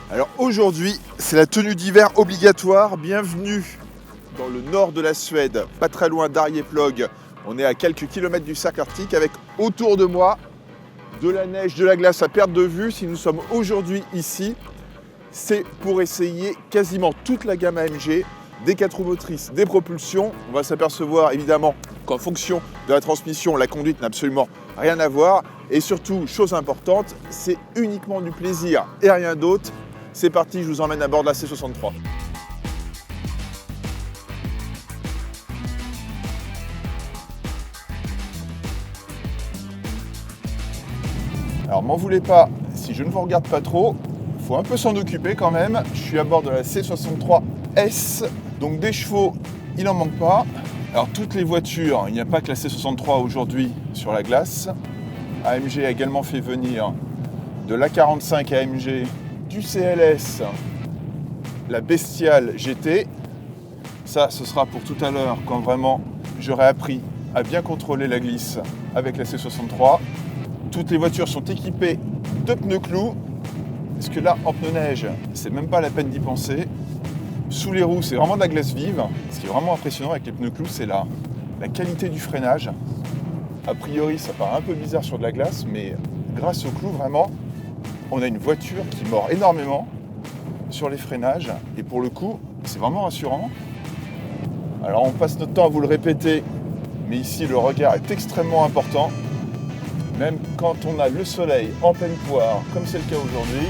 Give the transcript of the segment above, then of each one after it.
Alors aujourd'hui, c'est la tenue d'hiver obligatoire. Bienvenue dans le nord de la Suède, pas très loin d'Arjeplog. On est à quelques kilomètres du cercle arctique avec autour de moi de la neige, de la glace à perte de vue. Si nous sommes aujourd'hui ici, c'est pour essayer quasiment toute la gamme AMG, des 4 roues motrices, des propulsions. On va s'apercevoir évidemment qu'en fonction de la transmission, la conduite n'a absolument rien à voir. Et surtout, chose importante, c'est uniquement du plaisir et rien d'autre. C'est parti, je vous emmène à bord de la C63. Alors m'en voulez pas si je ne vous regarde pas trop, il faut un peu s'en occuper quand même. Je suis à bord de la C63S, donc des chevaux, il n'en manque pas. Alors toutes les voitures, il n'y a pas que la C63 aujourd'hui sur la glace. AMG a également fait venir de l'A45 AMG, du CLS, la Bestiale GT. Ça, ce sera pour tout à l'heure quand vraiment j'aurai appris à bien contrôler la glisse avec la C63. Toutes les voitures sont équipées de pneus clous, parce que là, en pneus neige, c'est même pas la peine d'y penser. Sous les roues, c'est vraiment de la glace vive. Ce qui est vraiment impressionnant avec les pneus clous, c'est la qualité du freinage. A priori, ça paraît un peu bizarre sur de la glace, mais grâce aux clous, vraiment, on a une voiture qui mord énormément sur les freinages. Et pour le coup, c'est vraiment rassurant. Alors, on passe notre temps à vous le répéter, mais ici, le regard est extrêmement important. Même quand on a le soleil en pleine poire, comme c'est le cas aujourd'hui.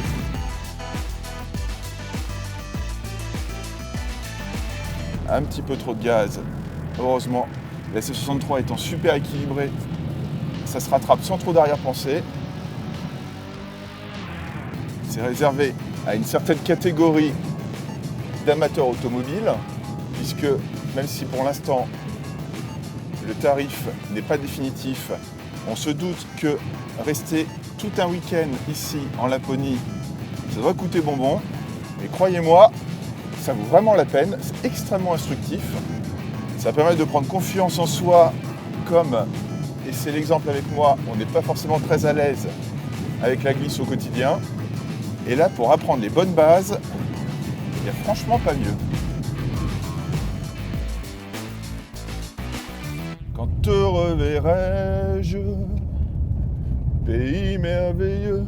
Un petit peu trop de gaz. Heureusement, la C63 étant super équilibrée, ça se rattrape sans trop d'arrière-pensée. C'est réservé à une certaine catégorie d'amateurs automobiles, puisque même si pour l'instant le tarif n'est pas définitif, on se doute que rester tout un week-end ici en Laponie, ça doit coûter bonbon. Mais croyez-moi, ça vaut vraiment la peine, c'est extrêmement instructif. Ça permet de prendre confiance en soi, comme, et c'est l'exemple avec moi, on n'est pas forcément très à l'aise avec la glisse au quotidien. Et là, pour apprendre les bonnes bases, il n'y a franchement pas mieux. Quand te reverrai-je, pays merveilleux,